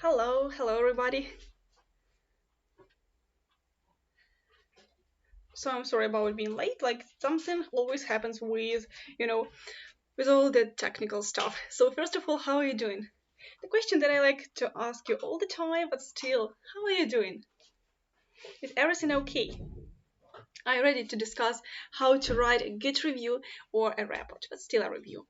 Hello everybody. So I'm sorry about being late. Like something always happens you know, with all the technical stuff. So first of all, how are you doing? The question that I like to ask you all the time, but still, how are you doing? Is everything okay? Are you ready to discuss how to write a good review or a report, but still a review?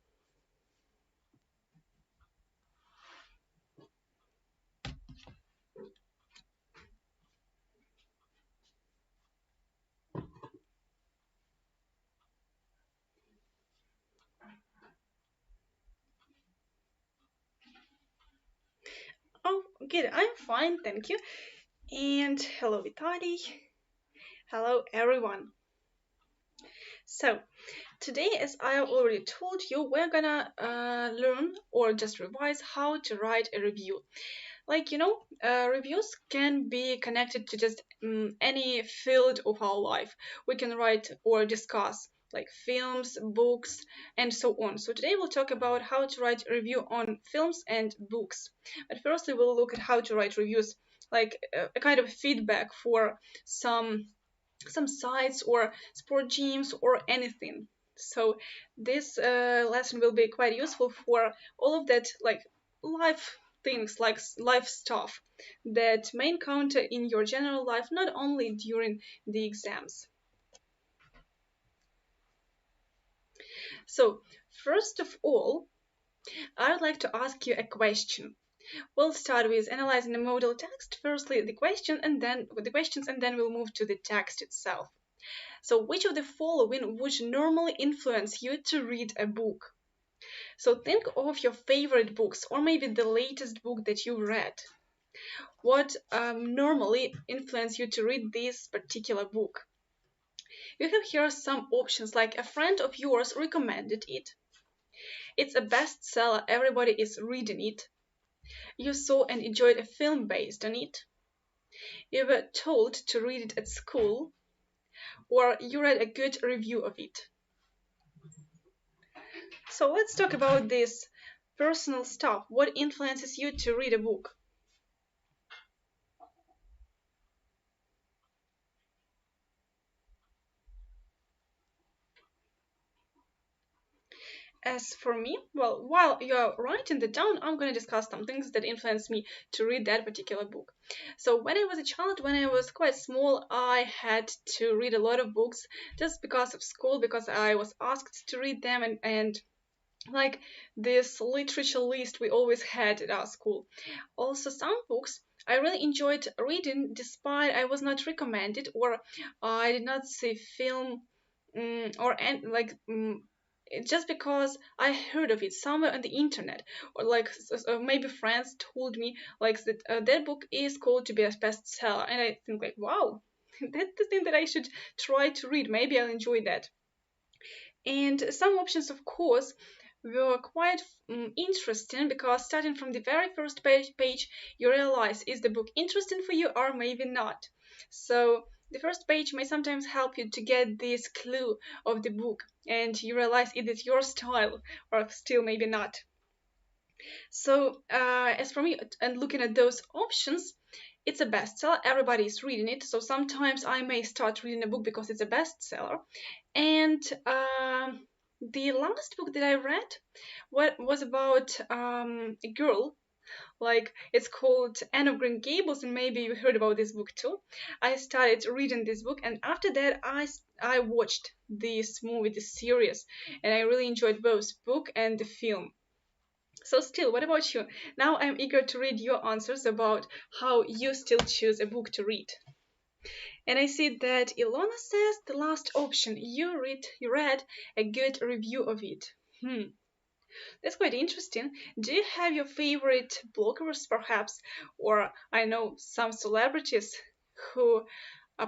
Oh, good. I'm fine, thank you. And hello, Vitali. Hello, everyone. So, today, as I already told you, we're gonna learn or just revise how to write a review. Reviews can be connected to just any field of our life. We can write or discuss like films, books, and so on. So today we'll talk about how to write a review on films and books. But firstly, we'll look at how to write reviews, like a kind of feedback for some sites or sport gyms or anything. So this lesson will be quite useful for all of that, like life things, like life stuff that may encounter in your general life, not only during the exams. So first of all, I would like to ask you a question. We'll start with analyzing the modal text. Firstly, the question, and then with the questions, and then we'll move to the text itself. So, which of the following would normally influence you to read a book? So, think of your favorite books or maybe the latest book that you read. What normally influence you to read this particular book? You have here some options like a friend of yours recommended it. It's a bestseller, everybody is reading it. You saw and enjoyed a film based on it. You were told to read it at school, or you read a good review of it. So let's talk about this personal stuff. What influences you to read a book? As for me, well, while you're writing it down, I'm going to discuss some things that influenced me to read that particular book. So, when I was a child, when I was quite small, I had to read a lot of books just because of school, because I was asked to read them, and like this literature list we always had at our school. Also, some books I really enjoyed reading despite I was not recommended or I did not see film or just because I heard of it somewhere on the internet, or like maybe friends told me like that book is called to be a bestseller, and I think like wow, that's the thing that I should try to read. Maybe I'll enjoy that. And some options, of course, were quite interesting because starting from the very first page, you realize is the book interesting for you or maybe not. So the first page may sometimes help you to get this clue of the book and you realize it is your style or still maybe not. So as for me and looking at those options, it's a bestseller. Everybody is reading it. So sometimes I may start reading a book because it's a bestseller. And the last book that I read was about a girl. Like it's called Anne of Green Gables, and maybe you heard about this book too. I started reading this book, and after that, I watched this movie, this series, and I really enjoyed both book and the film. So still, what about you? Now I'm eager to read your answers about how you still choose a book to read. And I see that Ilona says the last option, you read a good review of it. That's quite interesting. Do you have your favorite bloggers perhaps? Or I know some celebrities who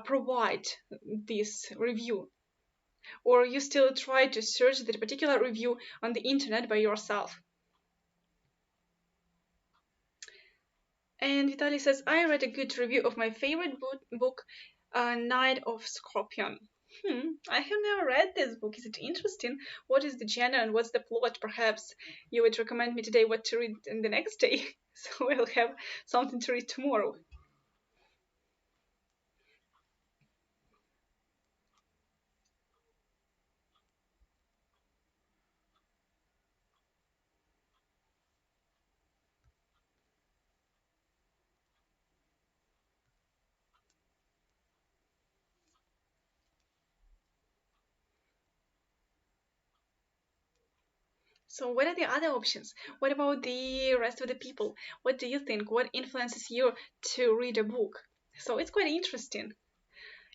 provide this review? Or you still try to search that particular review on the internet by yourself? And Vitaly says, I read a good review of my favorite book, Knight of Scorpion. I have never read this book. Is it interesting? What is the genre and what's the plot? Perhaps you would recommend me today what to read in the next day, so I'll have something to read tomorrow. So what are the other options? What about the rest of the people? What do you think? What influences you to read a book? So it's quite interesting.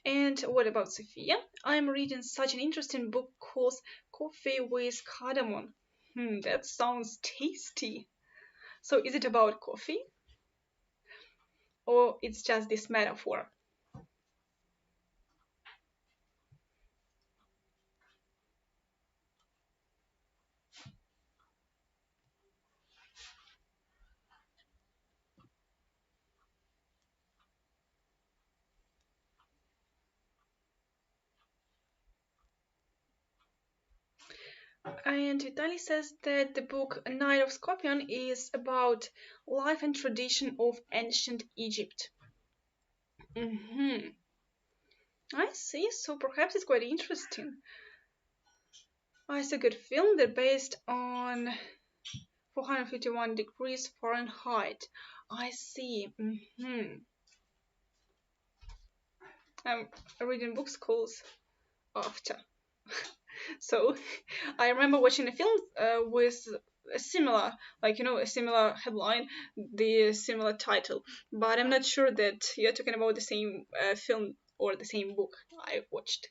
And what about Sophia? I'm reading such an interesting book called Coffee with Cardamom. That sounds tasty. So is it about coffee? Or it's just this metaphor? And Vitaly says that the book Night of Scorpion is about life and tradition of ancient Egypt. Hmm I see, so perhaps it's quite interesting. It's a good film. They're based on 451 degrees Fahrenheit. I see. I'm reading book schools after. So I remember watching a film with a similar, a similar headline, the similar title, but I'm not sure that you're talking about the same film or the same book I watched.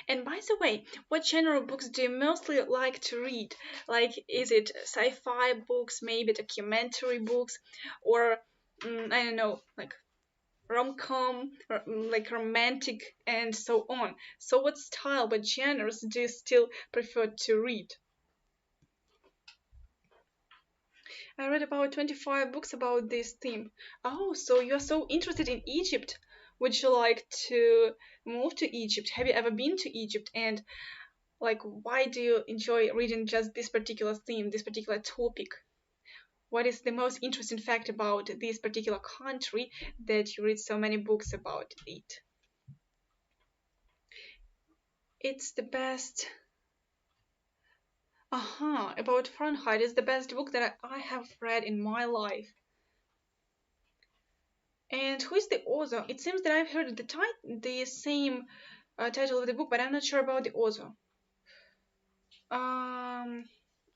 And by the way, what genre of books do you mostly like to read? Like, is it sci-fi books, maybe documentary books, or I don't know, like rom-com, like romantic, and so on. So what style, what genres do you still prefer to read? I read about 25 books about this theme. Oh, so you're so interested in Egypt. Would you like to move to Egypt? Have you ever been to Egypt? And like, why do you enjoy reading just this particular theme, this particular topic? What is the most interesting fact about this particular country that you read so many books about it? It's the best. About Fahrenheit is the best book that I have read in my life. And who is the author? It seems that I've heard the same title of the book, but I'm not sure about the author. Um,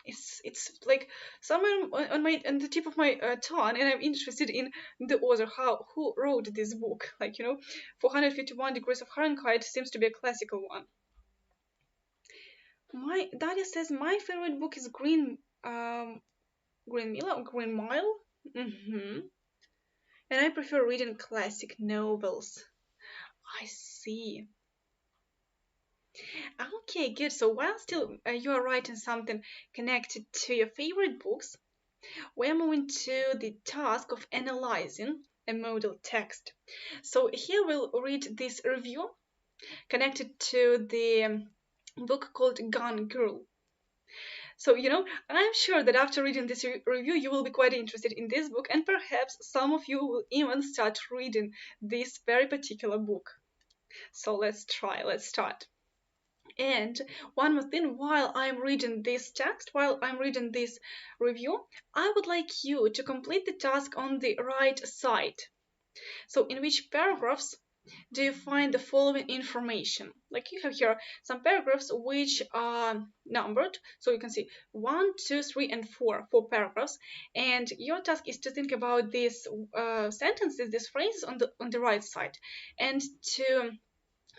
it's like somewhere on the tip of my tongue, and I'm interested in the author, who wrote this book. 451 Degrees of Fahrenheit seems to be a classical one. My Dalia says my favorite book is Green Mile or Green Mile. Mm-hmm. And I prefer reading classic novels. I see. Okay, good. So while still you are writing something connected to your favorite books, we are moving to the task of analyzing a modal text. So here we'll read this review connected to the book called Gone Girl. So, I'm sure that after reading this review, you will be quite interested in this book, and perhaps some of you will even start reading this very particular book. So, let's start. And one more thing, while I'm reading this text, while I'm reading this review, I would like you to complete the task on the right side. So, in which paragraphs do you find the following information? Like you have here some paragraphs which are numbered, so you can see 1, 2, 3, and 4 paragraphs, and your task is to think about these sentences, these phrases on the right side, and to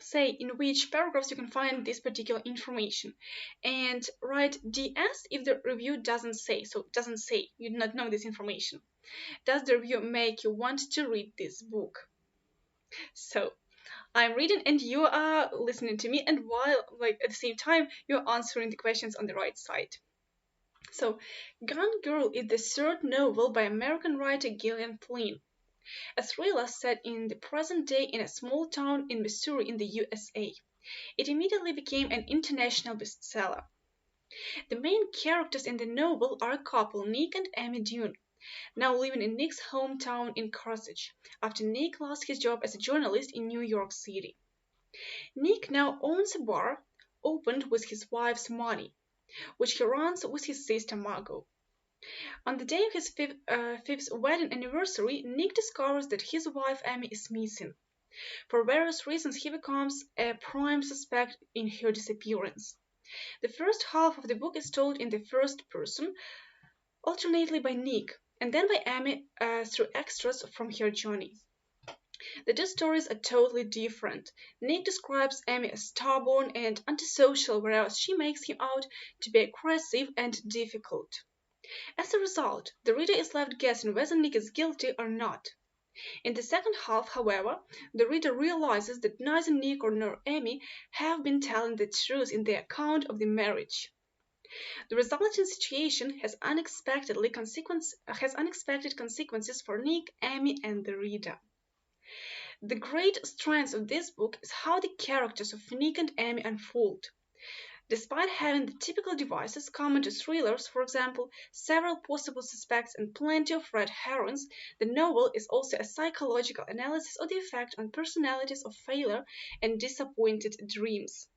say in which paragraphs you can find this particular information, and write DS if the review doesn't say. So it doesn't say, you do not know this information. Does the review make you want to read this book? So I'm reading and you are listening to me, and while at the same time you're answering the questions on the right side. So Gone Girl is the third novel by American writer Gillian Flynn. a thriller set in the present day in a small town in Missouri in the USA. It immediately became an international bestseller. The main characters in the novel are a couple, Nick and Amy Dunn, now living in Nick's hometown in Carthage, after Nick lost his job as a journalist in New York City. Nick now owns a bar, opened with his wife's money, which he runs with his sister Margot. On the day of his fifth wedding anniversary, Nick discovers that his wife Amy is missing. For various reasons, he becomes a prime suspect in her disappearance. The first half of the book is told in the first person, alternately by Nick, and then by Amy through extras from her journey. The two stories are totally different. Nick describes Amy as stubborn and antisocial, whereas she makes him out to be aggressive and difficult. As a result, the reader is left guessing whether Nick is guilty or not. In the second half, however, the reader realizes that neither Nick nor Amy have been telling the truth in their account of the marriage. The resulting situation has unexpected consequences for Nick, Amy, and the reader. The great strength of this book is how the characters of Nick and Amy unfold. Despite having the typical devices common to thrillers, for example, several possible suspects and plenty of red herrings, the novel is also a psychological analysis of the effect on personalities of failure and disappointed dreams.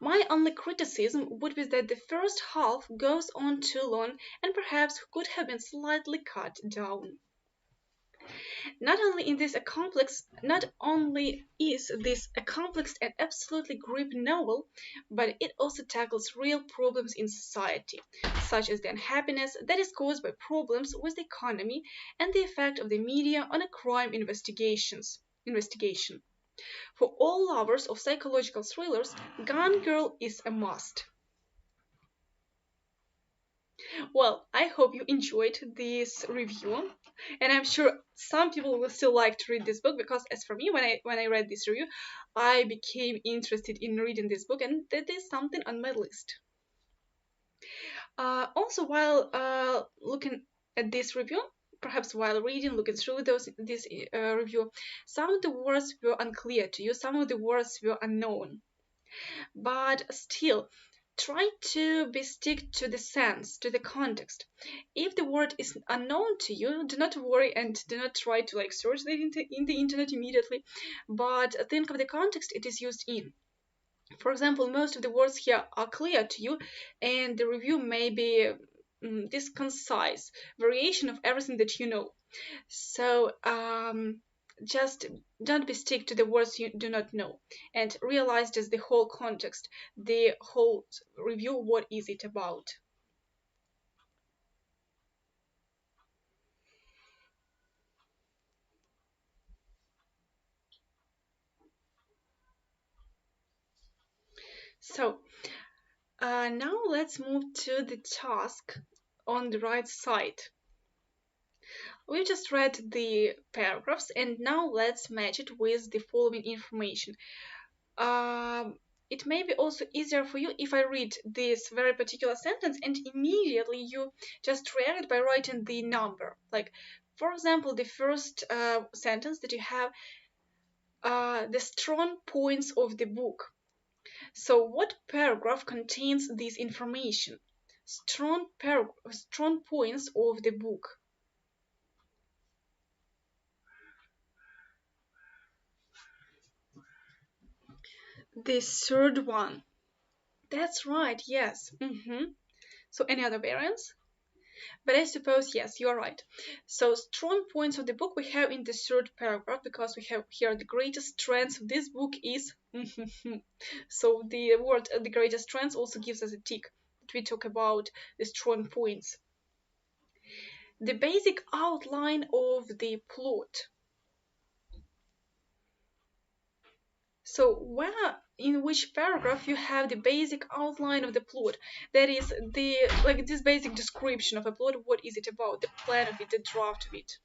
My only criticism would be that the first half goes on too long and perhaps could have been slightly cut down. Not only is this a complex and absolutely gripping novel, but it also tackles real problems in society, such as the unhappiness that is caused by problems with the economy and the effect of the media on a crime investigation. For all lovers of psychological thrillers, Gone Girl is a must. Well, I hope you enjoyed this review, and I'm sure some people will still like to read this book because, as for me, when I read this review, I became interested in reading this book, and that is something on my list. Also, while looking at this review, perhaps while looking through this review, some of the words were unclear to you, some of the words were unknown, but still try to stick to the sense, to the context. If the word is unknown to you, do not worry and do not try to search it in the internet immediately, but think of the context it is used in. For example, most of the words here are clear to you, and the review may be this concise variation of everything that you know. So just don't be stick to the words you do not know, and realize just the whole context, the whole review, what is it about. So now let's move to the task on the right side. We just read the paragraphs, and now let's match it with the following information. It may be also easier for you if I read this very particular sentence and immediately you just react by writing the number. Like, for example, the first sentence that you have, the strong points of the book. So what paragraph contains this information? Strong points of the book. The third one. That's right, yes. So any other variants? But I suppose, yes, you're right. So strong points of the book we have in the third paragraph, because we have here the greatest strength of this book is so the word the greatest strength also gives us a tick that we talk about the strong points. The basic outline of the plot. So where in which paragraph you have the basic outline of the plot, that is the this basic description of a plot, what is it about, the plan of it, the draft of it.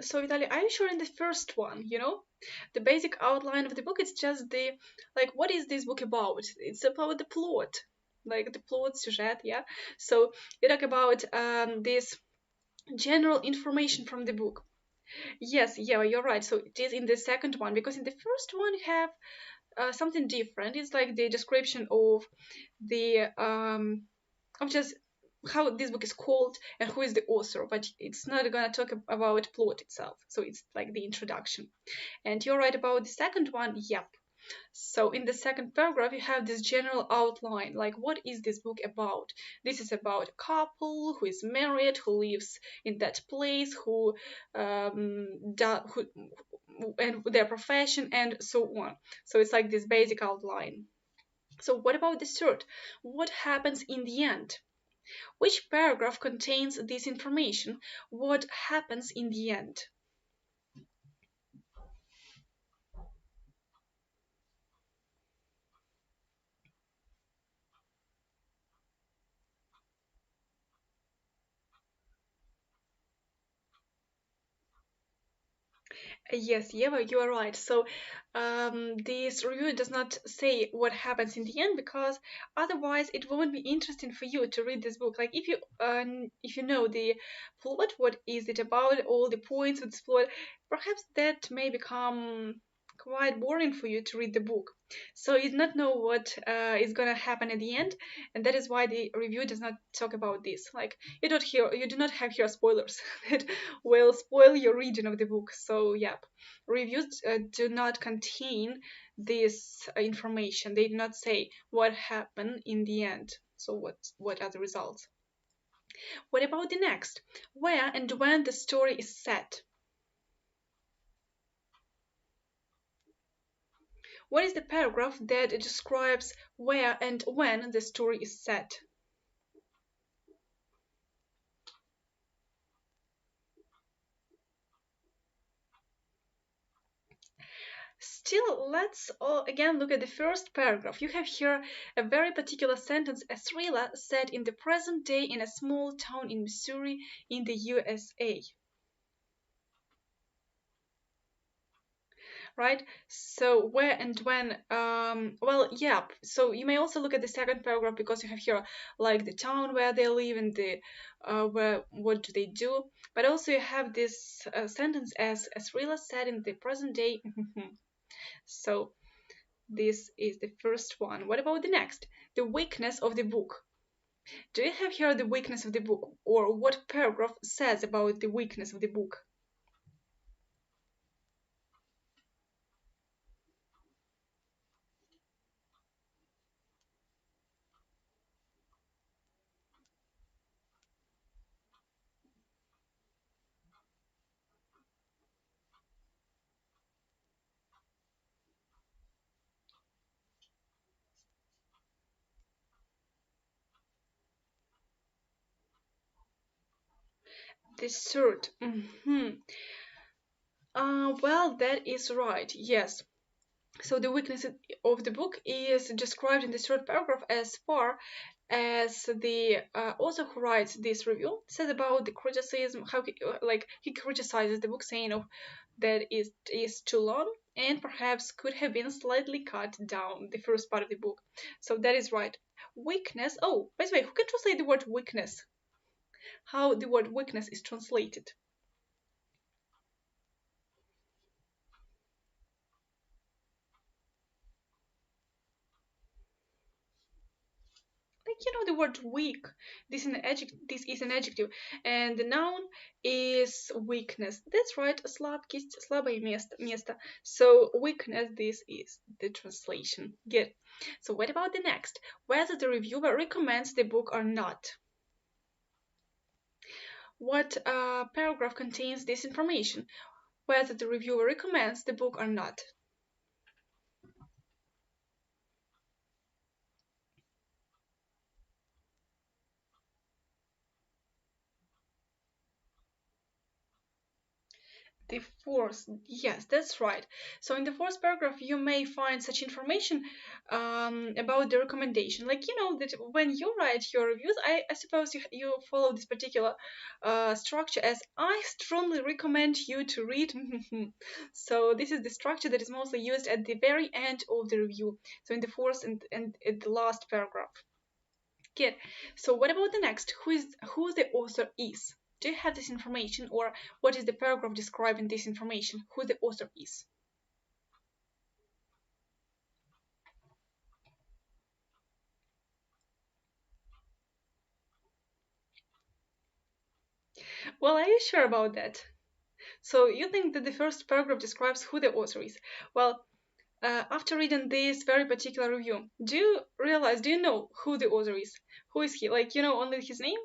So Vitaly, are you sure in the first one, you know, the basic outline of the book, it's just the, like, what is this book about? It's about the plot, like the plot, sujet, yeah. So you talk about this general information from the book. Yes, yeah, you're right. So it is in the second one, because in the first one you have something different. It's like the description the of just how this book is called and who is the author, but it's not gonna talk about plot itself. So it's like the introduction. And you're right about the second one. Yep. So in the second paragraph, you have this general outline, like what is this book about? This is about a couple who is married, who lives in that place, who and their profession, and so on. So it's like this basic outline. So what about the third? What happens in the end? Which paragraph contains this information? What happens in the end? Yes, Yeva, you are right. So this review does not say what happens in the end, because otherwise it won't be interesting for you to read this book. Like if you know the plot, what is it about, all the points of this plot, perhaps that may become quite boring for you to read the book. So you do not know what is gonna happen at the end, and that is why the review does not talk about this. Like you do not have here spoilers that will spoil your reading of the book. So yeah, reviews do not contain this information. They do not say what happened in the end. So what are the results? What about the next? Where and when the story is set? What is the paragraph that describes where and when the story is set? Still, let's again look at the first paragraph. You have here a very particular sentence, a thriller set in the present day in a small town in Missouri in the USA. Right? So where and when, well, yeah. So you may also look at the second paragraph, because you have here like the town where they live and the where what do they do. But also you have this sentence as a thriller set in the present day. So this is the first one. What about the next? The weakness of the book. Do you have here the weakness of the book, or what paragraph says about the weakness of the book? The third. Well, that is right. Yes. So the weakness of the book is described in the third paragraph, as far as the author who writes this review says about the criticism, how he criticizes the book, saying that it is too long and perhaps could have been slightly cut down, the first part of the book. So that is right. Weakness. Oh, by the way, who can translate the word weakness? How the word weakness is translated? Like, you know, the word weak. This is an adjective, and the noun is weakness. That's right, слабкость, слабое место. So weakness, this is the translation. Good. So what about the next? Whether the reviewer recommends the book or not. What paragraph contains this information? Whether the reviewer recommends the book or not. The fourth, yes, that's right. So in the fourth paragraph, you may find such information about the recommendation. Like, you know, that when you write your reviews, I suppose you follow this particular structure as I strongly recommend you to read. So this is the structure that is mostly used at the very end of the review. So in the fourth and at the last paragraph. Good. So what about the next? Who the author is? Do you have this information, or what is the paragraph describing this information? Who the author is? Well, are you sure about that? So you think that the first paragraph describes who the author is? Well, after reading this very particular review, do you know who the author is? Who is he? Like, you know only his name?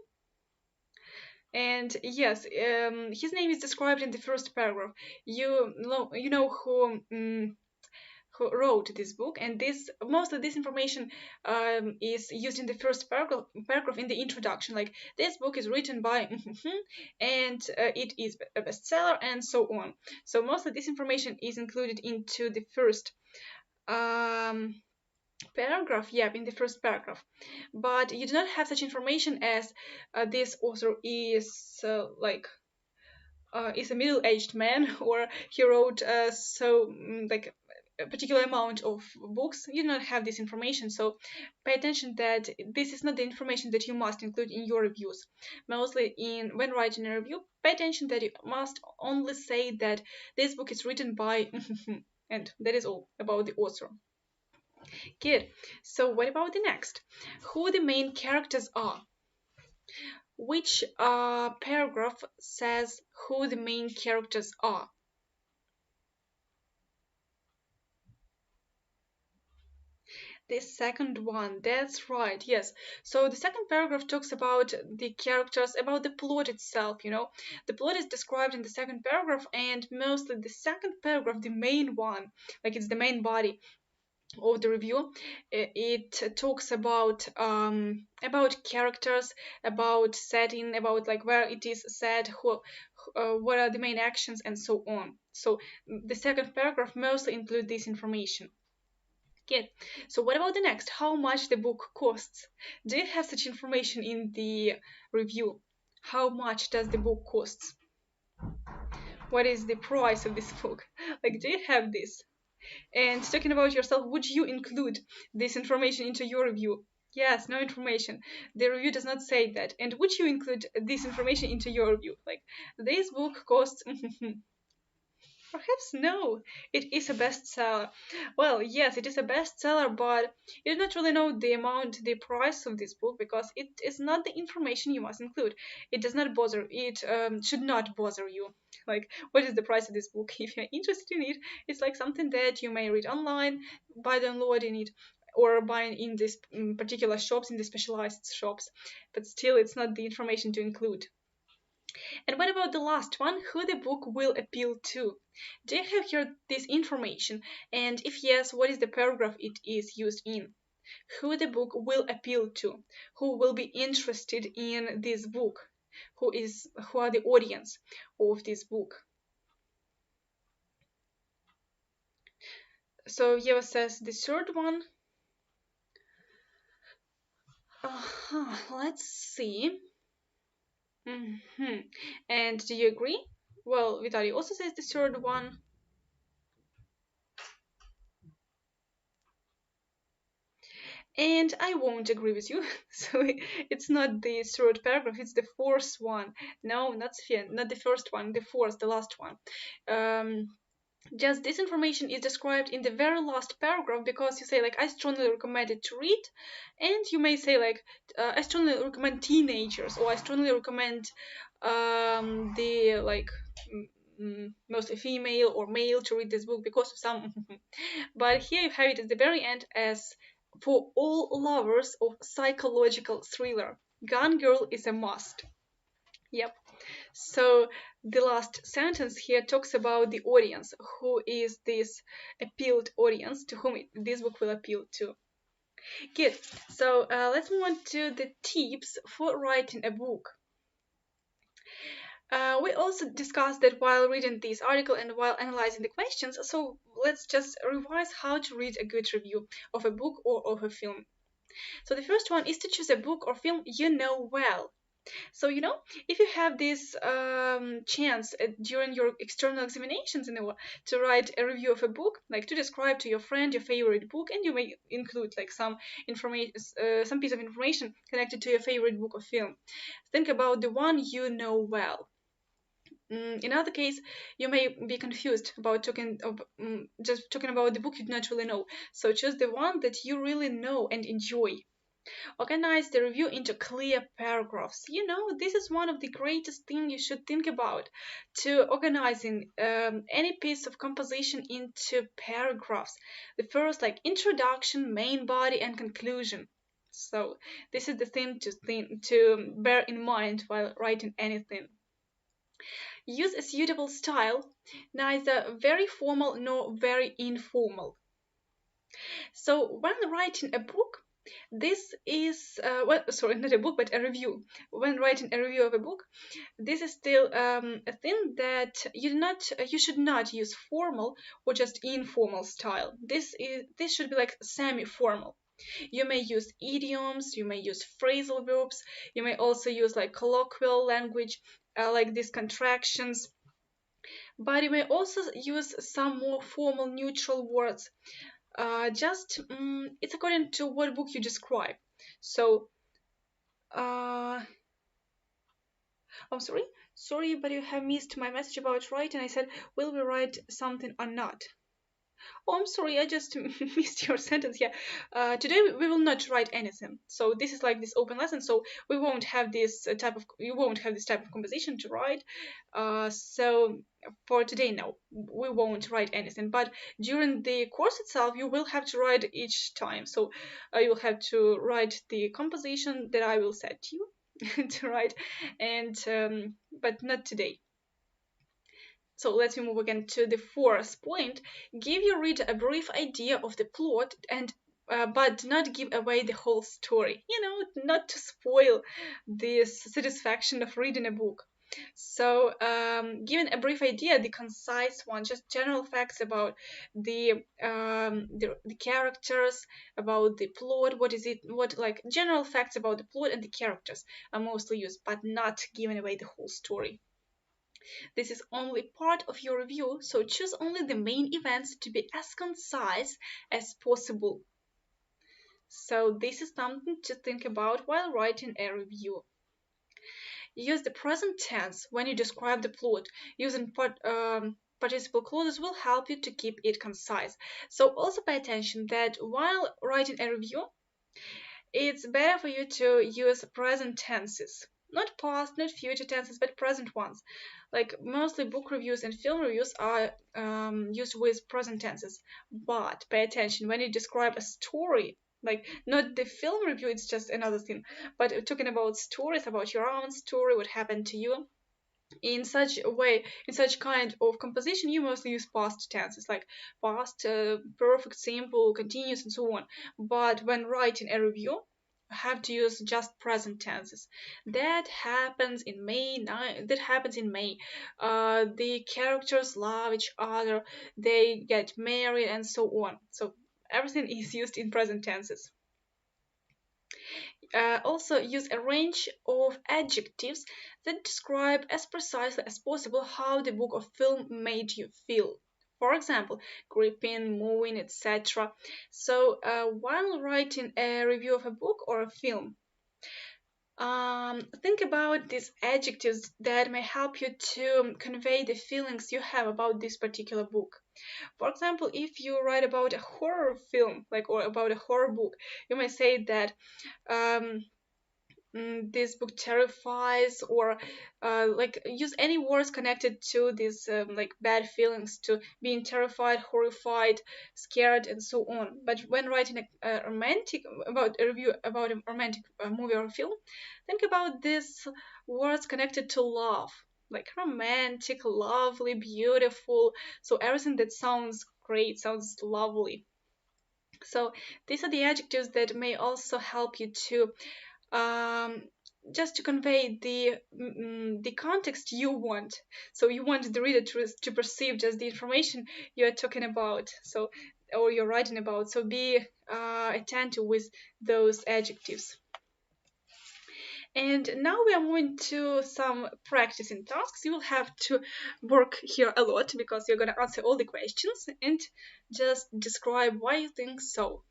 And yes, his name is described in the first paragraph. You know who wrote this book, and most of this information is used in the first paragraph in the introduction, like this book is written by and it is a bestseller and so on. So most of this information is included into the first um, paragraph, yeah, in the first paragraph. But you do not have such information as this author is a middle-aged man, or he wrote like a particular amount of books. You do not have this information, so pay attention that this is not the information that you must include in your reviews. Mostly when writing a review, pay attention that you must only say that this book is written by and that is all about the author. Good. So what about the next? Who the main characters are? Which paragraph says who the main characters are? The second one, that's right, yes. So the second paragraph talks about the characters, about the plot itself, you know. The plot is described in the second paragraph, and mostly the second paragraph, the main one, like it's the main body of the review. It talks about characters, about setting, about like where it is set, what are the main actions, and so on. So the second paragraph mostly include this information. Good. So what about the next? How much the book costs? Do you have such information in the review? How much does the book cost? What is the price of this book? Like, do you have this? And talking about yourself, would you include this information into your review? Yes, no information. The review does not say that. And would you include this information into your review? Like, this book costs perhaps no, it is a bestseller. Well, yes, it is a bestseller, but you do not really know the price of this book, because it is not the information you must include. It does not bother, it should not bother you. Like, what is the price of this book? If you're interested in it, it's like something that you may read online by downloading it, or buying in this particular shops, in the specialized shops. But still, it's not the information to include. And what about the last one? Who the book will appeal to? Do you have here this information? And if yes, what is the paragraph it is used in? Who the book will appeal to? Who will be interested in this book? Who are the audience of this book? So Yeva says the third one. Let's see. And do you agree? Well, Vitaly also says the third one. And I won't agree with you. So it's not the third paragraph, it's the fourth one. No, not Sophia, not the first one, the fourth, the last one. Just this information is described in the very last paragraph, because you say like I strongly recommend it to read, and you may say like I strongly recommend teenagers, or I strongly recommend the like mostly female or male to read this book because of some. But here you have it at the very end as for all lovers of psychological thriller, Gone Girl is a must. Yep. So the last sentence here talks about the audience. Who is this appealed audience to whom this book will appeal to? Good. So let's move on to the tips for writing a book. We also discussed that while reading this article and while analyzing the questions, so let's just revise how to read a good review of a book or of a film. So the first one is to choose a book or film you know well. So, if you have this chance during your external examinations to write a review of a book, like to describe to your friend your favorite book, and you may include like some information, some piece of information connected to your favorite book or film. Think about the one you know well. In other case, you may be confused about just talking about the book you do not really know. So choose the one that you really know and enjoy. Organize the review into clear paragraphs. This is one of the greatest things you should think about, to organizing any piece of composition into paragraphs. The first, like introduction, main body, and conclusion. So this is the thing to bear in mind while writing anything. Use a suitable style, neither very formal nor very informal. So when writing a book, this is sorry, not a book, but a review. When writing a review of a book, this is still a thing that you should not use formal or just informal style. This should be like semi-formal. You may use idioms, you may use phrasal verbs, you may also use like colloquial language, like these contractions. But you may also use some more formal neutral words. It's according to what book you describe. So, I'm sorry, but you have missed my message about writing. I said, will we write something or not? Oh, I'm sorry, I just missed your sentence here. Today we will not write anything. So this is like this open lesson. So you won't have this type of composition to write. So for today, no, we won't write anything. But during the course itself, you will have to write each time. So you'll have to write the composition that I will set you to write, and but not today. So let's move again to the fourth point. Give your reader a brief idea of the plot and but do not give away the whole story. Not to spoil this satisfaction of reading a book. So, given a brief idea, the concise one, just general facts about the characters, about the plot, like general facts about the plot and the characters are mostly used, but not giving away the whole story. This is only part of your review, so choose only the main events to be as concise as possible. So this is something to think about while writing a review. Use the present tense when you describe the plot. Using participle clauses will help you to keep it concise. So also pay attention that while writing a review, it's better for you to use present tenses. Not past, not future tenses, but present ones. Like mostly book reviews and film reviews are used with present tenses. But pay attention when you describe a story, like not the film review, it's just another thing. But talking about stories, about your own story, what happened to you. In such a way, in such kind of composition, you mostly use past tenses, like past, perfect, simple, continuous, and so on. But when writing a review, have to use just present tenses. That happens in May. The characters love each other. They get married and so on. So everything is used in present tenses. Also use a range of adjectives that describe as precisely as possible how the book or film made you feel. For example, gripping, moving, etc. So while writing a review of a book or a film, think about these adjectives that may help you to convey the feelings you have about this particular book. For example, if you write about a horror film, or about a horror book, you may say that this book terrifies, or use any words connected to these bad feelings, to being terrified, horrified, scared, and so on. But when writing a review about a romantic movie or film, think about these words connected to love, like romantic, lovely, beautiful. So everything that sounds great, sounds lovely. So these are the adjectives that may also help you to just to convey the context you want. So you want the reader to perceive just the information you're talking about, so, or you're writing about. So be attentive with those adjectives. And now we are moving to some practicing tasks. You will have to work here a lot because you're going to answer all the questions and just describe why you think so.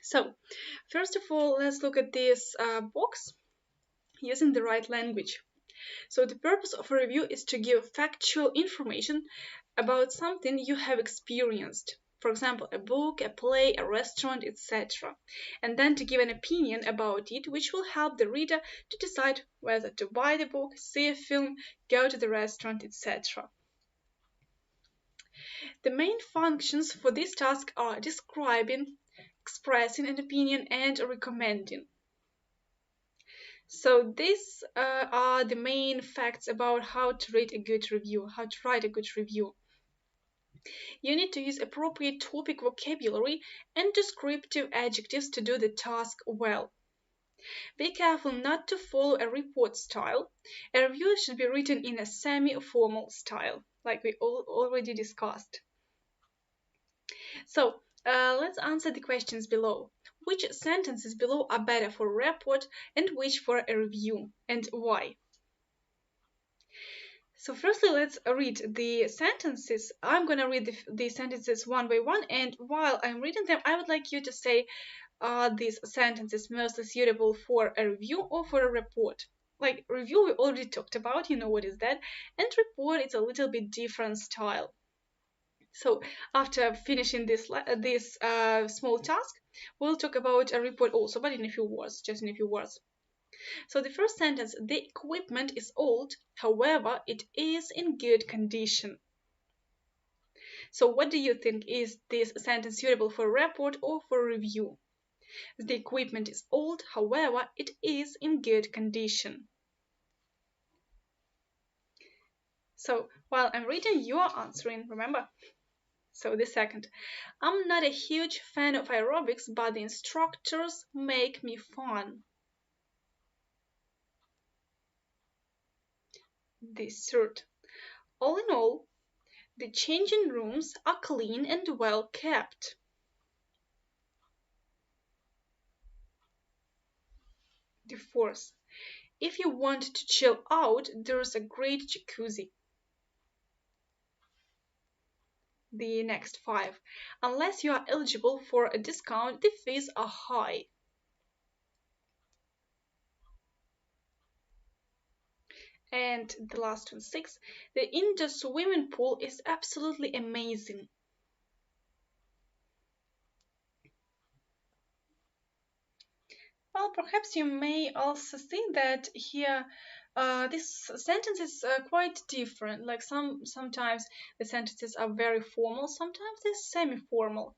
So, first of all, let's look at this box, using the right language. So the purpose of a review is to give factual information about something you have experienced. For example, a book, a play, a restaurant, etc. And then to give an opinion about it, which will help the reader to decide whether to buy the book, see a film, go to the restaurant, etc. The main functions for this task are describing, expressing an opinion, and recommending. So these are the main facts about how to write a good review, how to write a good review. You need to use appropriate topic vocabulary and descriptive adjectives to do the task well. Be careful not to follow a report style. A review should be written in a semi-formal style, like we already discussed. So let's answer the questions below. Which sentences below are better for a report and which for a review, and why? So firstly, let's read the sentences. I'm going to read the sentences one by one, and while I'm reading them, I would like you to say, are these sentences mostly suitable for a review or for a report? Like review we already talked about, you know what is that, and report it's a little bit different style. So after finishing this small task, we'll talk about a report also, but in a few words, just in a few words. So the first sentence, the equipment is old, however, it is in good condition. So what do you think? Is this sentence suitable for a report or for a review? The equipment is old, however, it is in good condition. So while I'm reading, you are answering, remember? So the second, I'm not a huge fan of aerobics, but the instructors make me fun. The third, all in all, the changing rooms are clean and well kept. The fourth, if you want to chill out, there's a great jacuzzi. The next five, unless you are eligible for a discount, the fees are high. And the last one, six, the indoor swimming pool is absolutely amazing. Well, perhaps you may also think that here this sentence is quite different. Like sometimes the sentences are very formal, sometimes they're semi-formal.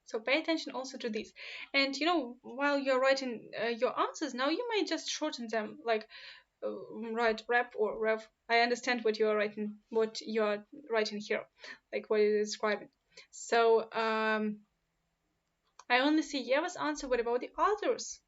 So pay attention also to this. And you know, while you're writing your answers now, you may just shorten them, like write rep or rev. I understand what you are writing here, like what you're describing. So I only see Yeva's answer. What about the others?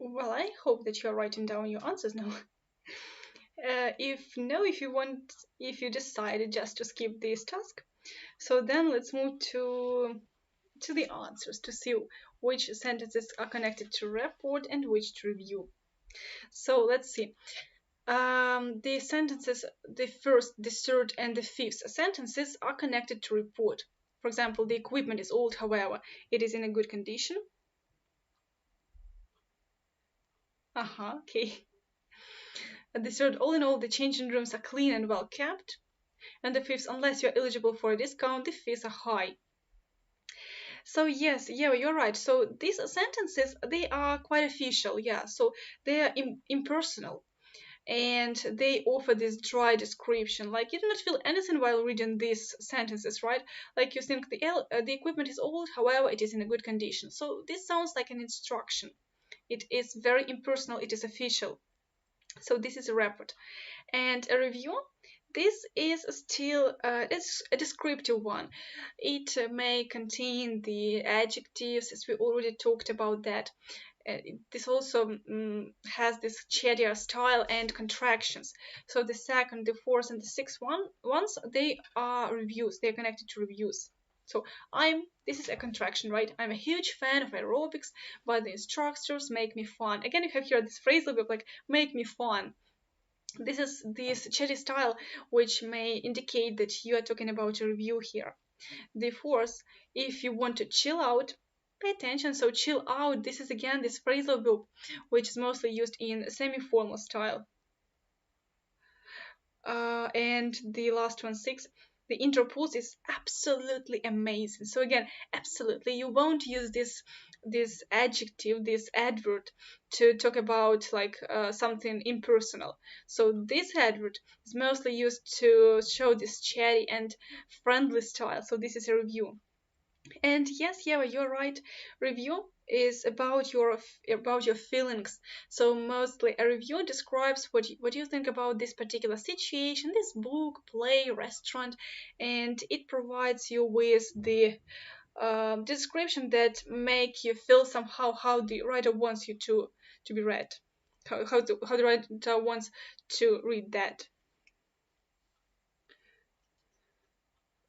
Well, I hope that you're writing down your answers now. If no, if you decided just to skip this task, so then let's move to the answers to see which sentences are connected to report and which to review. So let's see. The sentences, the first, the third, and the fifth sentences are connected to report. For example, the equipment is old, however, it is in a good condition. Okay. And the third, all in all, the changing rooms are clean and well kept. And the fifth, unless you're eligible for a discount, the fees are high. So yes, yeah, you're right. So these sentences, they are quite official, yeah. So they are impersonal, and they offer this dry description. Like you do not feel anything while reading these sentences, right? Like you think the equipment is old, however, it is in a good condition. So this sounds like an instruction. It is very impersonal. It is official. So this is a report. And a review, this is still it's a descriptive one. It may contain the adjectives, as we already talked about that. This also has this chattier style and contractions. So the second, the fourth, and the sixth ones, they are reviews. They are connected to reviews. So this is a contraction, right? I'm a huge fan of aerobics, but the instructors make me fun. Again, you have here this phrasal verb like make me fun. This is this chatty style, which may indicate that you are talking about a review here. The fourth, if you want to chill out, pay attention. So chill out, this is again this phrasal verb, which is mostly used in semi-formal style. And the last one, six, the intro pause is absolutely amazing. So again, absolutely, you won't use this adjective, this adverb, to talk about like something impersonal. So this adverb is mostly used to show this chatty and friendly style. So this is a review. And yes, yeah, you're right. Review is about your feelings. So mostly a review describes what you think about this particular situation, this book, play, restaurant, and it provides you with the description that make you feel somehow how the writer wants you to be read, how the writer wants to read that.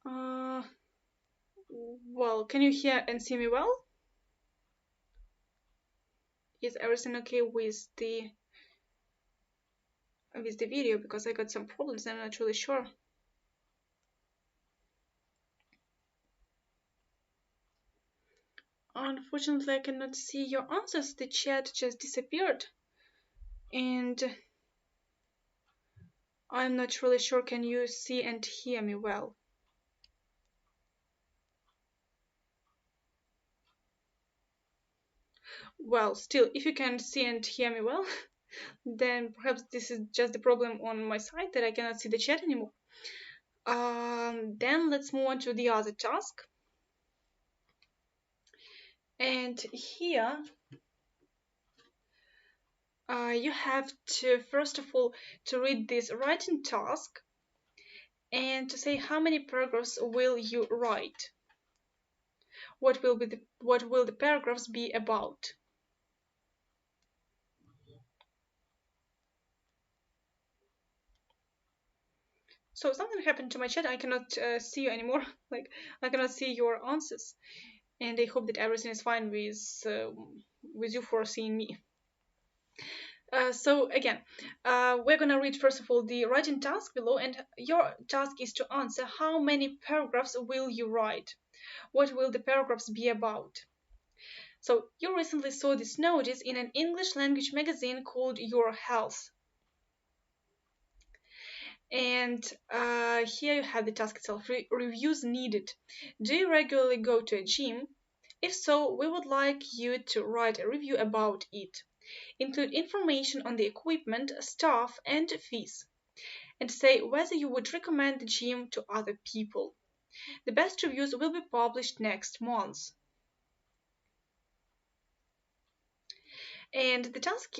Uh, well, can you hear and see me well? Is everything okay with the video? Because I got some problems, I'm not really sure. Unfortunately, I cannot see your answers. The chat just disappeared, and I'm not really sure. Can you see and hear me well? Well, still, if you can see and hear me well, then perhaps this is just the problem on my side that I cannot see the chat anymore. Then let's move on to the other task. And here you have to, first of all, to read this writing task and to say how many paragraphs will you write. What will the paragraphs be about? So something happened to my chat. I cannot see you anymore. Like I cannot see your answers, and I hope that everything is fine with you for seeing me. So again, we're gonna read first of all the writing task below, and your task is to answer how many paragraphs will you write? What will the paragraphs be about? So you recently saw this notice in an English language magazine called Your Health. And here you have the task itself. Reviews needed. Do you regularly go to a gym? If so, we would like you to write a review about it. Include information on the equipment, staff, and fees. And say whether you would recommend the gym to other people. The best reviews will be published next month. And the task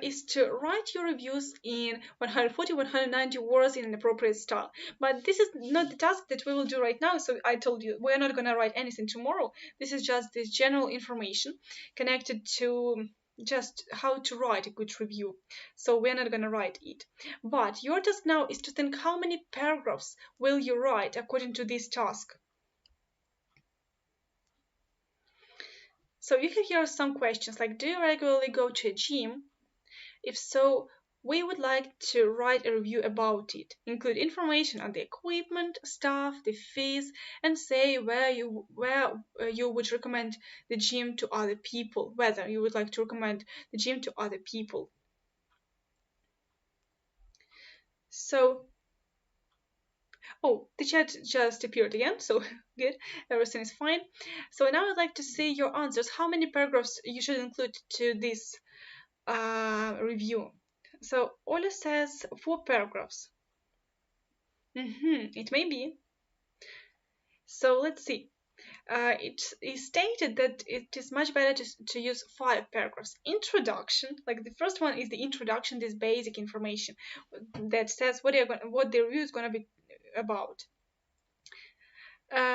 is to write your reviews in 140-190 words in an appropriate style. But this is not the task that we will do right now, so I told you we're not going to write anything tomorrow. This is just this general information connected to just how to write a good review. So we're not going to write it. But your task now is to think how many paragraphs will you write according to this task. So you have here some questions like, do you regularly go to a gym? If so, we would like to write a review about it. Include information on the equipment, staff, the fees, and say where you would recommend the gym to other people, whether you would like to recommend the gym to other people. So Oh, the chat just appeared again, so good, everything is fine. So now I'd like to see your answers. How many paragraphs you should include to this review? So Ola says 4 paragraphs. It may be. So let's see. It is stated that it is much better to use 5 paragraphs. Introduction, like the first one is the introduction, this basic information that says what the review is going to be about.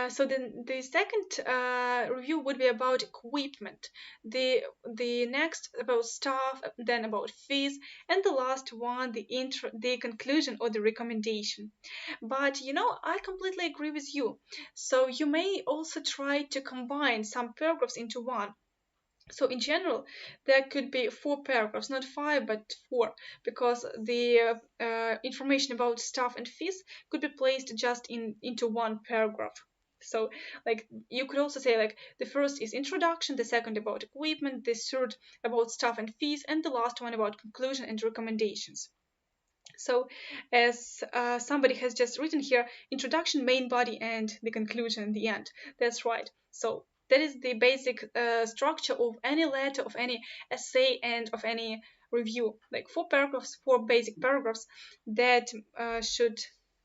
So then the second review would be about equipment. The next about staff, then about fees, and the last one the conclusion or the recommendation. But I completely agree with you. So you may also try to combine some paragraphs into one. So in general, there could be 4 paragraphs, not 5, but 4, because the information about staff and fees could be placed just into one paragraph. So, like, you could also say, like, the first is introduction, the second about equipment, the third about staff and fees, and the last one about conclusion and recommendations. So, as somebody has just written here, introduction, main body, and the conclusion in the end. That's right. So that is the basic structure of any letter, of any essay, and of any review. Like 4 paragraphs, 4 basic paragraphs that should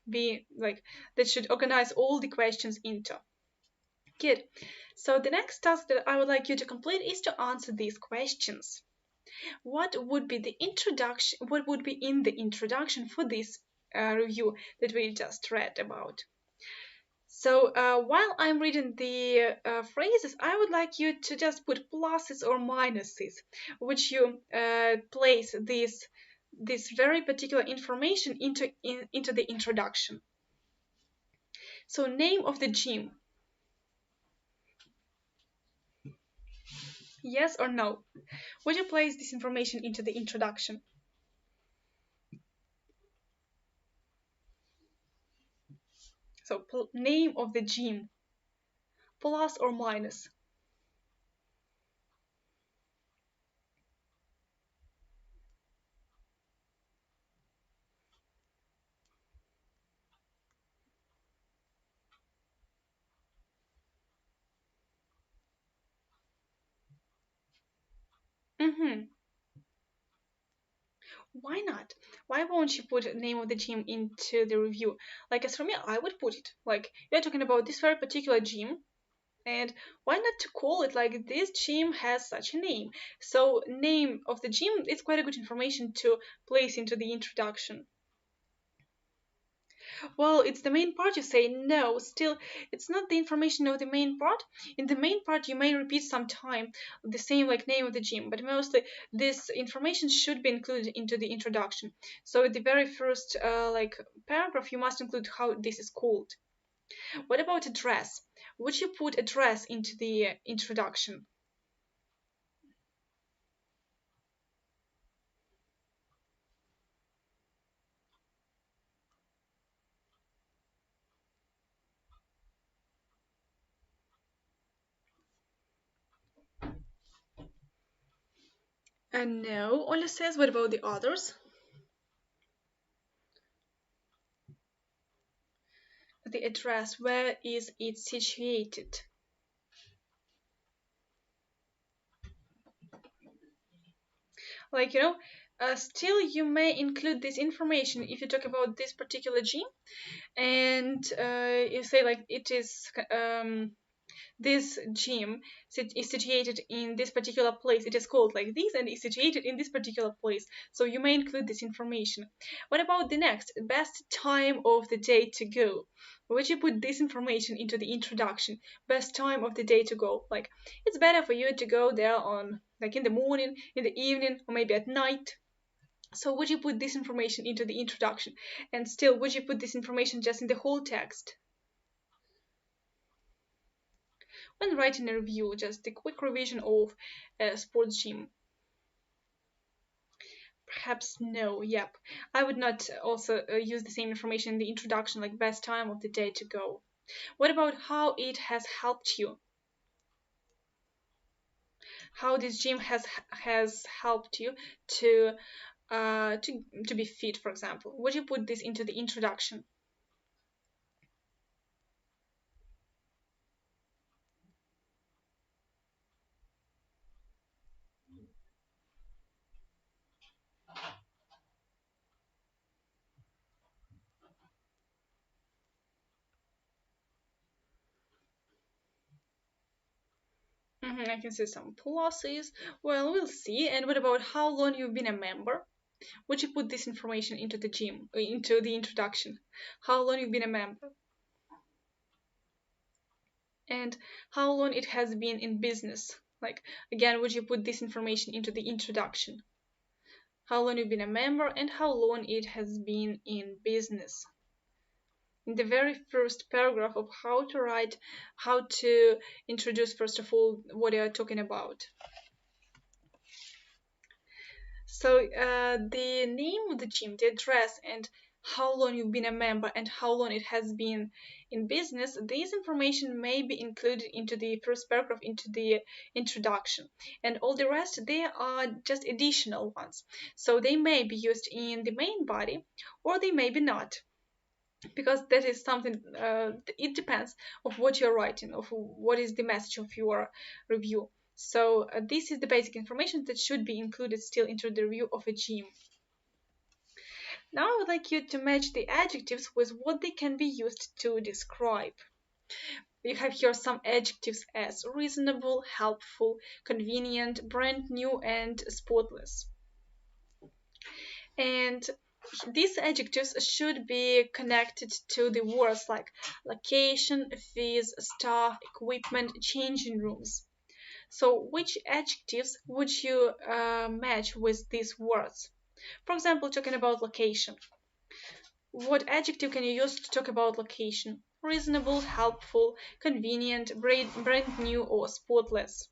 be like that should organize all the questions into. Good. So the next task that I would like you to complete is to answer these questions. What would be the introduction? What would be in the introduction for this review that we just read about? So while I'm reading the phrases, I would like you to just put pluses or minuses, which you place this very particular information into the introduction. So name of the gym. Yes or no? Would you place this information into the introduction? So name of the gym. Plus or minus? Mm-hmm. Why not? Why won't you put the name of the gym into the review? Like as for me, I would put it. Like you're talking about this very particular gym, and why not to call it like this gym has such a name? So name of the gym is quite a good information to place into the introduction. Well, it's the main part, you say no. Still, it's not the information of the main part. In the main part, you may repeat some time the same like name of the gym, but mostly this information should be included into the introduction. So at the very first like paragraph, you must include how this is called. What about address? Would you put address into the introduction? No, Ola says. What about the others? The address, where is it situated? Like still you may include this information if you talk about this particular gene, and you say like it is this gym is situated in this particular place. It is called like this and is situated in this particular place. So you may include this information. What about the next? Best time of the day to go. Would you put this information into the introduction? Best time of the day to go. Like it's better for you to go there on like in the morning, in the evening, or maybe at night. So would you put this information into the introduction? And still, would you put this information just in the whole text? When writing a review, just a quick revision of a sports gym. Perhaps no, yep. I would not also use the same information in the introduction, like best time of the day to go. What about how it has helped you? How this gym has helped you to to be fit, for example. Would you put this into the introduction? I can see some pluses. Well, we'll see. And what about how long you've been a member? Would you put this information into the gym, into the introduction? How long you've been a member? And how long it has been in business? Like, again, would you put this information into the introduction? How long you've been a member and how long it has been in business. In the very first paragraph of how to write, how to introduce, first of all, what you are talking about. So the name of the gym, the address, and how long you've been a member and how long it has been in business, these information may be included into the first paragraph, into the introduction. And all the rest, they are just additional ones. So they may be used in the main body or they may be not. Because that is something, it depends of what you're writing, of what is the message of your review. So this is the basic information that should be included still into the review of a gym. Now I would like you to match the adjectives with what they can be used to describe. You have here some adjectives as reasonable, helpful, convenient, brand new, and spotless. And these adjectives should be connected to the words like location, fees, staff, equipment, changing rooms. So which adjectives would you match with these words? For example, talking about location. What adjective can you use to talk about location? Reasonable, helpful, convenient, brand new, or spotless.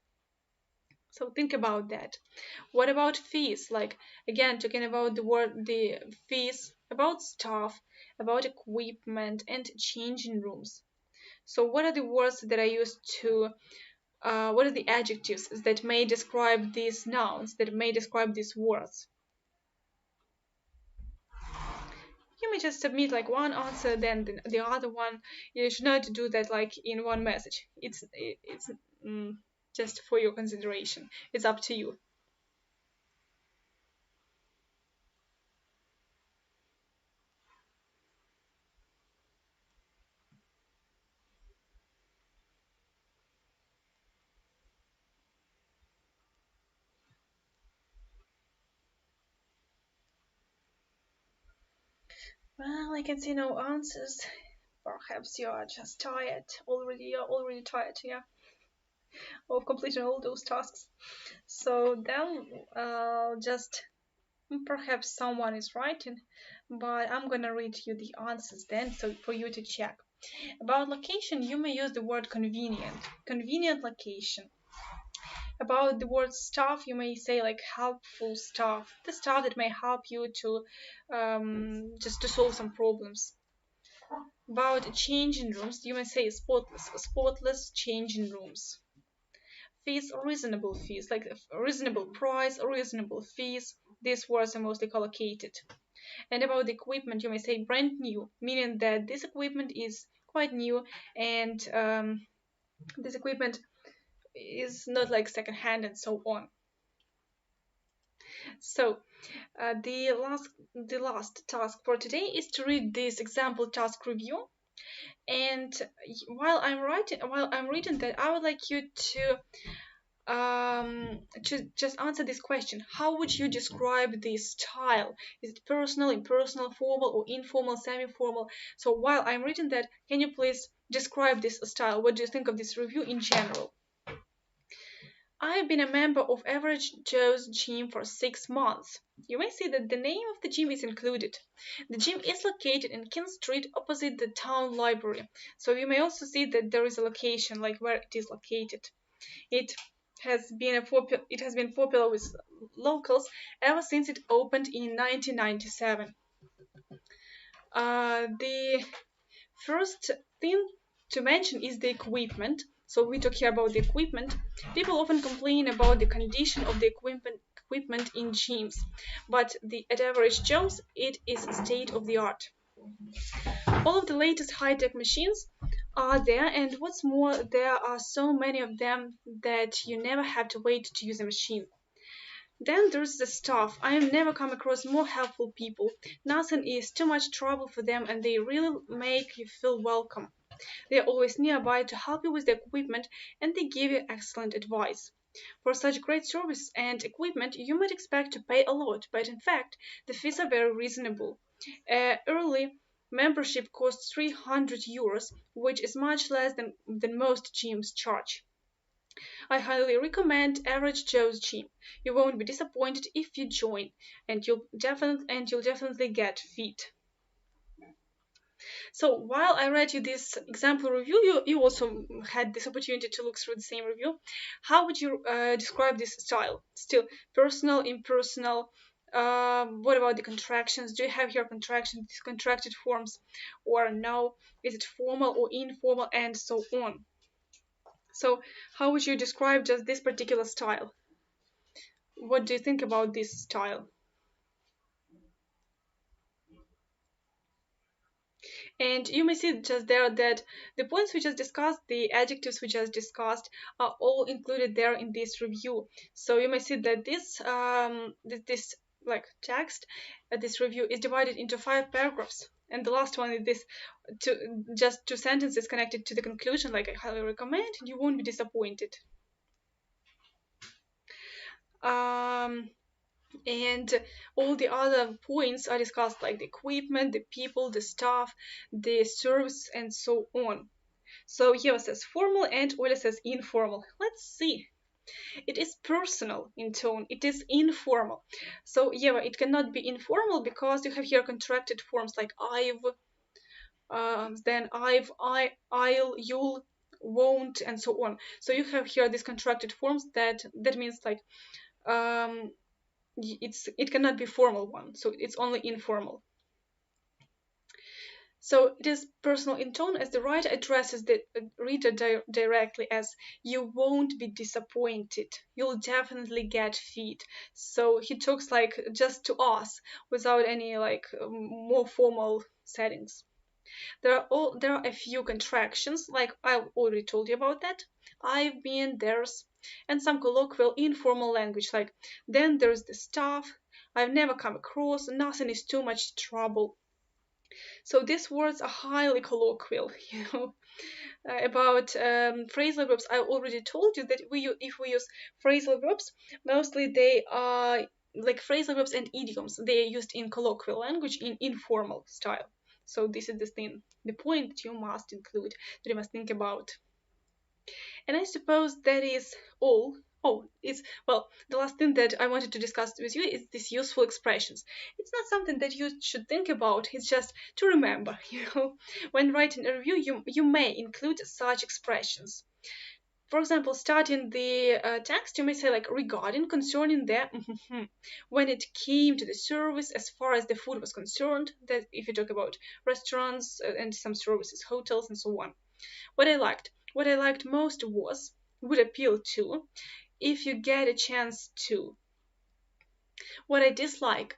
So think about that. What about fees? Like, again, talking about the fees, about staff, about equipment, and changing rooms. So what are the words that I use to, what are the adjectives that may describe these nouns, that may describe these words? You may just submit like one answer, then the other one. You should not do that like in one message. It's just for your consideration. It's up to you. Well, I can see no answers. Perhaps you are just tired already. You're already tired, yeah, of completing all those tasks. So then, just perhaps someone is writing, but I'm gonna read you the answers then, so for you to check. About location, you may use the word convenient. Convenient location. About the word staff, you may say like helpful staff. The staff that may help you to just to solve some problems. About changing rooms, you may say spotless changing rooms. Fees, reasonable fees, like reasonable price, reasonable fees. These words are mostly collocated. And about the equipment, you may say brand new, meaning that this equipment is quite new and this equipment is not like secondhand and so on. So the last task for today is to read this example task review. And while I'm reading that, I would like you to just answer this question. How would you describe this style? Is it personal, impersonal, formal, or informal, semi-formal? So while I'm reading that, can you please describe this style? What do you think of this review in general? I have been a member of Average Joe's Gym for 6 months. You may see that the name of the gym is included. The gym is located in King Street opposite the town library. So you may also see that there is a location, like where it is located. It has been popular with locals ever since it opened in 1997. The first thing to mention is the equipment. So we talk here about the equipment. People often complain about the condition of the equipment in gyms, but at Average Joe's, it is state of the art. All of the latest high-tech machines are there, and what's more, there are so many of them that you never have to wait to use a machine. Then there's the staff. I have never come across more helpful people. Nothing is too much trouble for them, and they really make you feel welcome. They are always nearby to help you with the equipment, and they give you excellent advice. For such great service and equipment, you might expect to pay a lot, but in fact, the fees are very reasonable. Early membership costs €300, which is much less than most gyms charge. I highly recommend Average Joe's Gym. You won't be disappointed if you join, and you'll definitely get fit. So while I read you this example review, you also had this opportunity to look through the same review. How would you describe this style? Still personal, impersonal? What about the contractions? Do you have here contractions, contracted forms, or no? Is it formal or informal, and so on? So how would you describe just this particular style? What do you think about this style? And you may see just there that the points we just discussed, the adjectives we just discussed, are all included there in this review. So you may see that this like text, this review is divided into 5 paragraphs. And the last one is this just 2 sentences connected to the conclusion, like I highly recommend, and you won't be disappointed. And all the other points are discussed, like the equipment, the people, the staff, the service, and so on. So here it says formal and Ola says informal. Let's see. It is personal in tone. It is informal. So yeah, it cannot be informal because you have here contracted forms like I've, then I'll, you'll, won't, and so on. So you have here these contracted forms that means like it cannot be formal one, so it's only informal. So it is personal in tone as the writer addresses the reader directly as you won't be disappointed, you'll definitely get fit. So he talks like just to us without any like more formal settings. There are a few contractions, like I already told you about that. I've been, there's, and some colloquial informal language like then there's the stuff, I've never come across, nothing is too much trouble. So these words are highly colloquial, you know. About phrasal verbs, I already told you that if we use phrasal verbs, mostly they are like phrasal verbs and idioms. They are used in colloquial language in informal style. So this is the thing, the point that you must include, that you must think about. And I suppose that is all. Oh, it's well, the last thing that I wanted to discuss with you is these useful expressions. It's not something that you should think about, it's just to remember, you know. When writing a review, you may include such expressions. For example, starting the text, you may say like regarding, concerning the, when it came to the service, as far as the food was concerned, that if you talk about restaurants and some services, hotels and so on. What I liked most was, would appeal to, if you get a chance to. What I dislike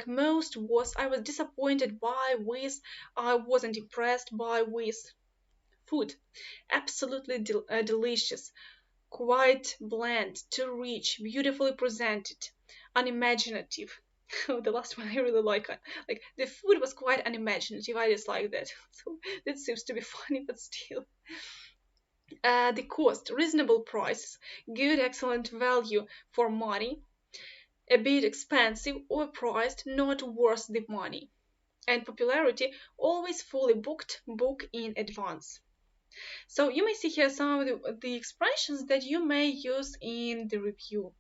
most was, I was disappointed by, with, I wasn't impressed by, with. Food, absolutely delicious, quite bland, too rich, beautifully presented, unimaginative. The last one I really like the food was quite unimaginative. I just like that. So that seems to be funny, but still. The cost, reasonable prices, good, excellent value for money, a bit expensive, overpriced, not worth the money. And popularity, always fully booked, book in advance. So you may see here some of the expressions that you may use in the review.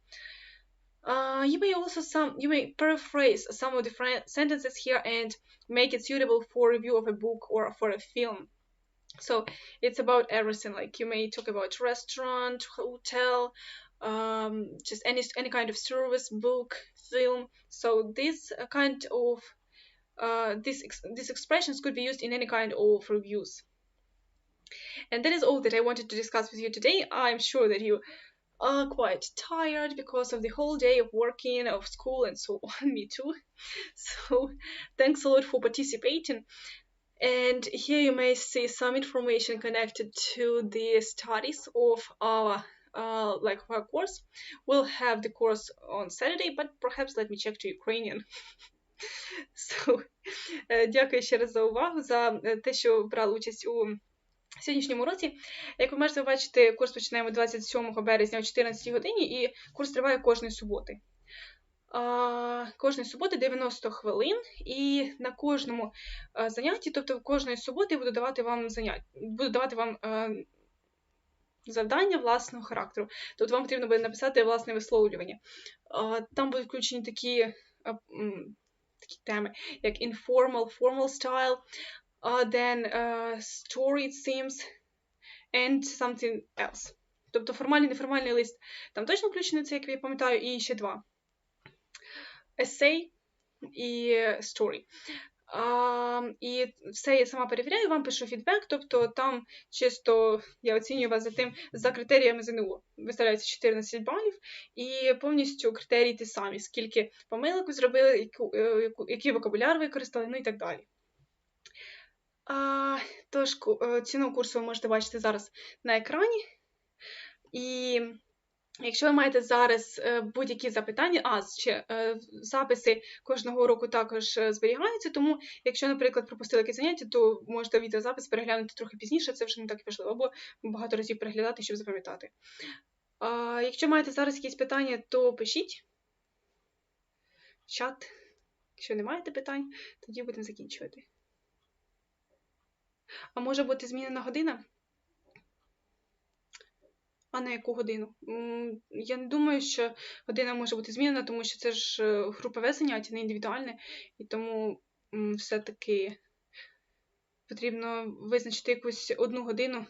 You may paraphrase some of the sentences here and make it suitable for review of a book or for a film. So it's about everything. Like you may talk about restaurant, hotel, just any kind of service, book, film. So this kind of these expressions could be used in any kind of reviews. And that is all that I wanted to discuss with you today. I'm sure that you are quite tired because of the whole day of working, of school, and so on. Me too. So thanks a lot for participating. And here you may see some information connected to the studies of our our course. We'll have the course on Saturday, but perhaps let me check to Ukrainian. So, дякую ще раз за увагу, за те, що брали участь у сьогоднішньому уроці. Як ви можете бачити, курс починаємо 27 березня о 14 годині, і курс триває кожної суботи. Кожної суботи 90 хвилин, і на кожному занятті, тобто кожної суботи буду давати вам завдання власного характеру. Тобто вам потрібно буде написати власне висловлювання. Там будуть включені такі теми, як informal, formal style, then story, themes, and something else. Тобто формальний, неформальний лист. Там точно включено це, як я пам'ятаю, і ще два. Essay і story. І все я сама перевіряю, вам пишу фідбек, тобто там чисто я оцінюю вас за критеріями ЗНО. Виставляється 14 балів, і повністю критерії ті самі, скільки помилок ви зробили, який вокабуляр використали, ну і так далі. Тож, ціну курсу ви можете бачити зараз на екрані. І якщо ви маєте зараз будь-які запитання, записи кожного уроку також зберігаються, тому якщо, наприклад, пропустили якесь заняття, то можете відеозапис переглянути трохи пізніше, це вже не так важливо, або багато разів переглядати, щоб запам'ятати. Якщо маєте зараз якісь питання, то пишіть в чат. Якщо не маєте питань, тоді будемо закінчувати. А може бути змінена година? А на яку годину? Я не думаю, що година може бути змінена, тому що це ж групове заняття, не індивідуальне, і тому все-таки потрібно визначити якусь одну годину,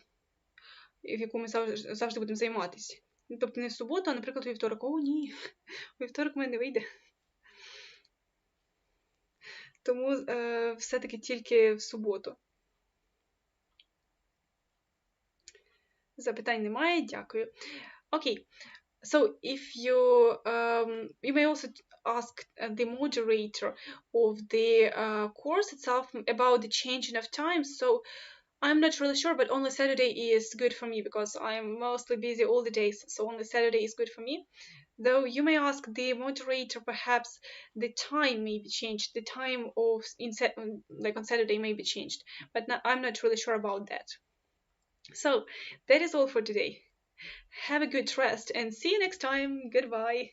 в яку ми завжди будемо займатися. Тобто не в суботу, а, наприклад, у вівторок. О, ні, у вівторок в мене не вийде. Тому все-таки тільки в суботу. Запитань немає, дякую. Okay, so if you may also ask the moderator of the course itself about the changing of time. So I'm not really sure, but only Saturday is good for me because I'm mostly busy all the days. So only Saturday is good for me. Though you may ask the moderator, perhaps the time may be changed. The time on Saturday may be changed, but I'm not really sure about that. So, that is all for today. Have a good rest and see you next time. Goodbye.